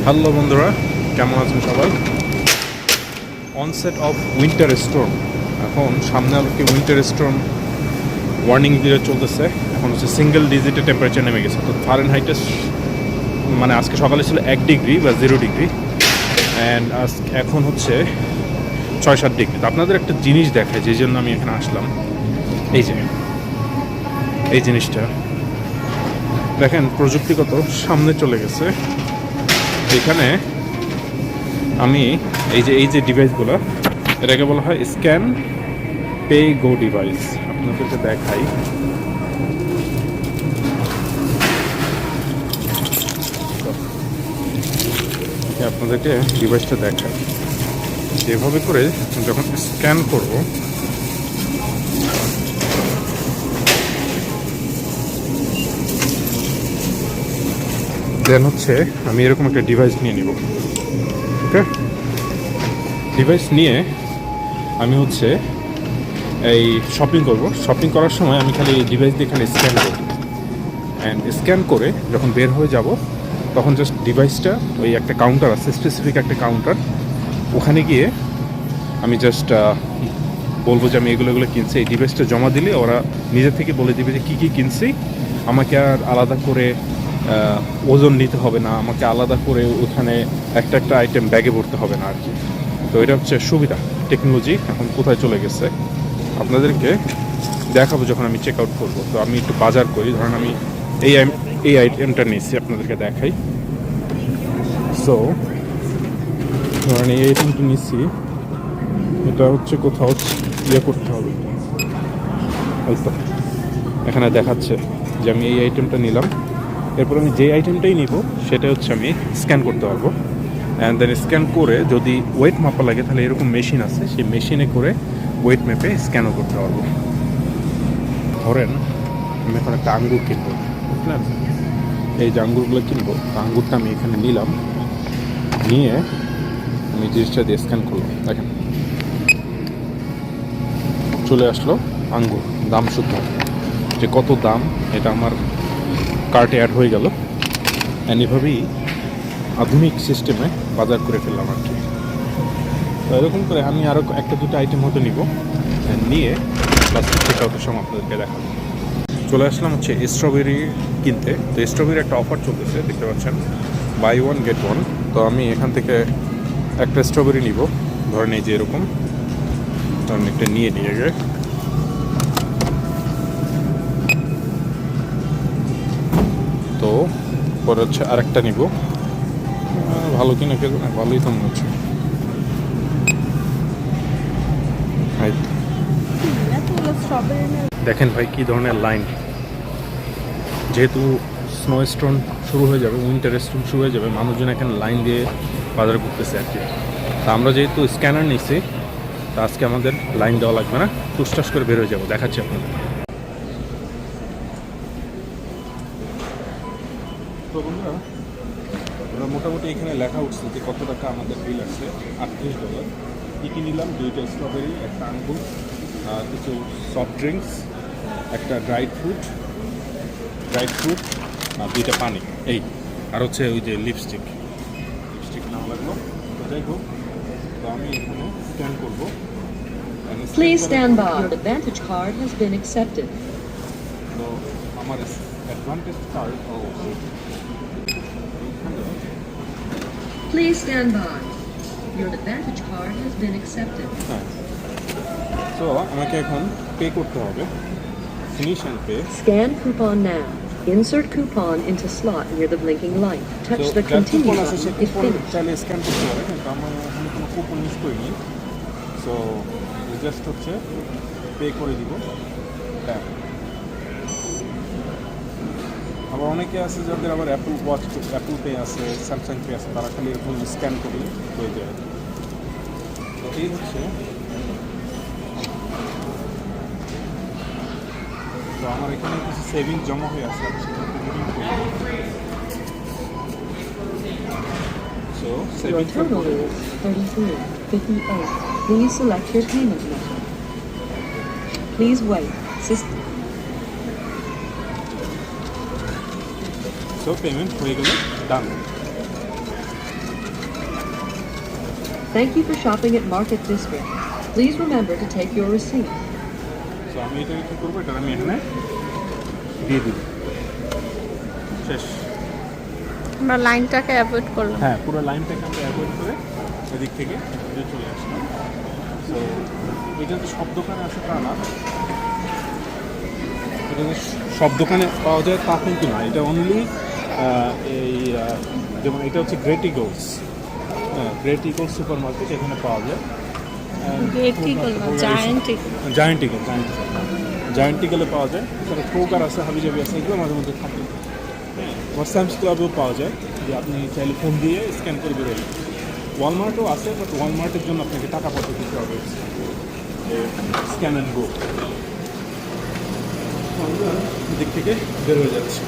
Hello বন্ধুরা, কেমন আছেন সবাই? Onset of winter storm. এখন সামনে আলোকে উইন্টার স্টর্ম ওয়ার্নিং দিয়ে চলতেছে। এখন হচ্ছে সিঙ্গেল ডিজিটে টেম্পারেচার নেমে গেছে। তো ফারেনহাইটে মানে আজকে সকালে ছিল 1 ডিগ্রি বা 0 ডিগ্রি, অ্যান্ড এখন হচ্ছে 6-7 ডিগ্রি। তো আপনাদের একটা জিনিস দেখায়, যে জন্য আমি এখানে আসলাম। এই যে এই জিনিসটা দেখেন, প্রযুক্তিগত সামনে চলে গেছে। এখানে আমি এই যে ডিভাইসগুলো, এটাকে বলা হয় স্ক্যান পে গো ডিভাইস। আপনাদেরকে দেখাই। আপনাদেরকে ডিভাইসটা দেখাই। এভাবে করে যখন স্ক্যান করব, দেন হচ্ছে আমি এরকম একটা ডিভাইস নিয়ে নিব। ওকে, ডিভাইস নিয়ে আমি হচ্ছে এই শপিং করব। শপিং করার সময় আমি খালি এই ডিভাইস দিয়ে এখানে স্ক্যান করব, অ্যান্ড স্ক্যান করে যখন বের হয়ে যাব, তখন জাস্ট ডিভাইসটা, ওই একটা কাউন্টার আছে, স্পেসিফিক একটা কাউন্টার, ওখানে গিয়ে আমি জাস্ট বলবো যে আমি এগুলো কিনছি। এই ডিভাইসটা জমা দিলে ওরা নিজে থেকে বলে দিবে যে কী কী কিনছি। আমাকে আর আলাদা করে ওজন নিতে হবে না, আমাকে আলাদা করে ওখানে একটা একটা আইটেম ব্যাগে ভরতে হবে না আর কি। তো এটা হচ্ছে সুবিধা। টেকনোলজি এখন কোথায় চলে গেছে আপনাদেরকে দেখাবো যখন আমি চেক আউট করবো। তো আমি একটু বাজার করি, ধরেন আমি এই আইটেমটা নিচ্ছি, আপনাদেরকে দেখাই। সো ধরেন এই আইটেমটা নিচ্ছি, এটা হচ্ছে কোথাও ইয়ে করতে হবে। হয়তো এখানে দেখাচ্ছে যে আমি এই আইটেমটা নিলাম। এরপর আমি যে আইটেমটাই নিব সেটা হচ্ছে আমি স্ক্যান করতে পারবো, অ্যান্ড দেন স্ক্যান করে যদি ওয়েট মাপা লাগে, তাহলে এরকম মেশিন আছে, সেই মেশিনে করে ওয়েট মেপে স্ক্যানও করতে পারবো। ধরেন আমি এখন একটা আঙ্গুর কিনবো, বুঝলেন? এই যে আঙ্গুরগুলো কিনবো, আঙ্গুরটা আমি এখানে নিলাম, নিয়ে আমি জিনিসটা দিয়ে স্ক্যান করলাম। দেখেন চলে আসলো আঙ্গুর, দাম শুদ্ধ, যে কত দাম এটা আমার কার্টে অ্যাড হয়ে গেল। অ্যান্ড এভাবেই আধুনিক সিস্টেমে বাজার করে ফেললাম আর কি। তো এরকম করে আমি আরও একটা দুটো আইটেম হয়তো নিব, নিয়ে প্লাস্টিক চেক আউটের সময় আপনাদেরকে দেখাবো। চলে আসলাম হচ্ছে স্ট্রবেরি কিনতে। তো স্ট্রবেরি একটা অফার চলতেছে, দেখতে পাচ্ছেন, বাই ওয়ান গেট ওয়ান। তো আমি এখান থেকে একটা স্ট্রবেরি নিব, ধরেন এই যে এরকম, ধরেন একটা নিয়ে যায়। তো পরে হচ্ছে আরেকটা নিব। ভালো কিনা খেলো না, ভালোই তো মনে হচ্ছে। দেখেন ভাই কি ধরনের লাইন। যেহেতু স্নো স্টোন শুরু হয়ে যাবে, উইন্টার স্টোন শুরু হয়ে যাবে, মানুষজন এখানে লাইন দিয়ে বাজার করতেছে আর কি। তা আমরা যেহেতু স্ক্যানার নিচ্ছি, তা আজকে আমাদের লাইন দেওয়া লাগবে না, টুসটাস করে বের হয়ে যাবো। দেখাচ্ছি আপনাদের। তো বন্ধুরা, ওরা মোটামুটি এখানে লেখা উঠছে যে কত টাকা আমাদের বিল আছে, $38। কী কী নিলাম? 2টা স্ট্রবেরি, একটা আঙ্গুর, কিছু সফট ড্রিঙ্কস, একটা ড্রাইড ফ্রুট, আর 2টা পানি, এই আর হচ্ছে ওই যে লিপস্টিক নাও লাগলো। তো যাই হোক, তো আমি এখানে স্ক্যান করবো। Please stand by. Your Advantage card has been accepted. তো আমার advantage card, Please stand by. Your Advantage card has been accepted. হ্যাঁ, তো আমাকে এখন পে করতে হবে। Finish and pay. Scan coupon now. Insert coupon into slot near the blinking light. Touch the continue button if finished. চাইলে scan করতে পারে, কিন্তু আমার এখানে কোনো কুপন ইউজ করিনি। সো জাস্ট হচ্ছে পে করে দিব। হ্যাঁ, আবার অনেকে আছে যাদের আবার অ্যাপল পে আছে, স্যামসাং পে আছে, তারা খালি এরকম স্ক্যান করলে হয়ে যায়। তো এই হচ্ছে, তো আমার এখানে কিছু সেভিং জমা হয়ে আছে, আমি সেটা রিডিং করি। So Your saving total is $33.58. Please select your payment method. Please wait. System. So payment হয়ে গেলে ডান। Thank you for shopping at Market District. Please remember to take your receipt. So আমি এটাকে কী করবো, এটা আমি এখানে দিয়ে দিব। শেষ। আমরা লাইনটাকে অ্যাভয়েড করলাম। হ্যাঁ, পুরো লাইনটাকে আমরা অ্যাভয়েড করে এদিক থেকে এদিকে চলে আসলাম। সো এটা তো সব দোকানে আছে তা না, এটা যে সব দোকানে পাওয়া যায় তা কিন্তু না, এটা অনলি এই যেমন এটা হচ্ছে great eagles, great eagles super market, এখানে পাওয়া যায়। গ্রেট ইগল না, giant eagle. Giant eagle, giant ইগলে পাওয়া যায়। তারপরে ক্রোকার আছে, হাবিজাবি আছে, এগুলো মাঝে মধ্যে থাকে। হ্যাঁ, বা স্যামস ক্লাবেও পাওয়া যায়, যে আপনি চাইলে ফোন দিয়ে স্ক্যান করে বেরোলেন। ওয়ালমার্টও আছে, বাট ওয়ালমার্টের জন্য আপনাকে টাকা পয়সা দিতে হবে, স্ক্যান অ্যান্ড গো। দিক থেকে বের হয়ে যাচ্ছে।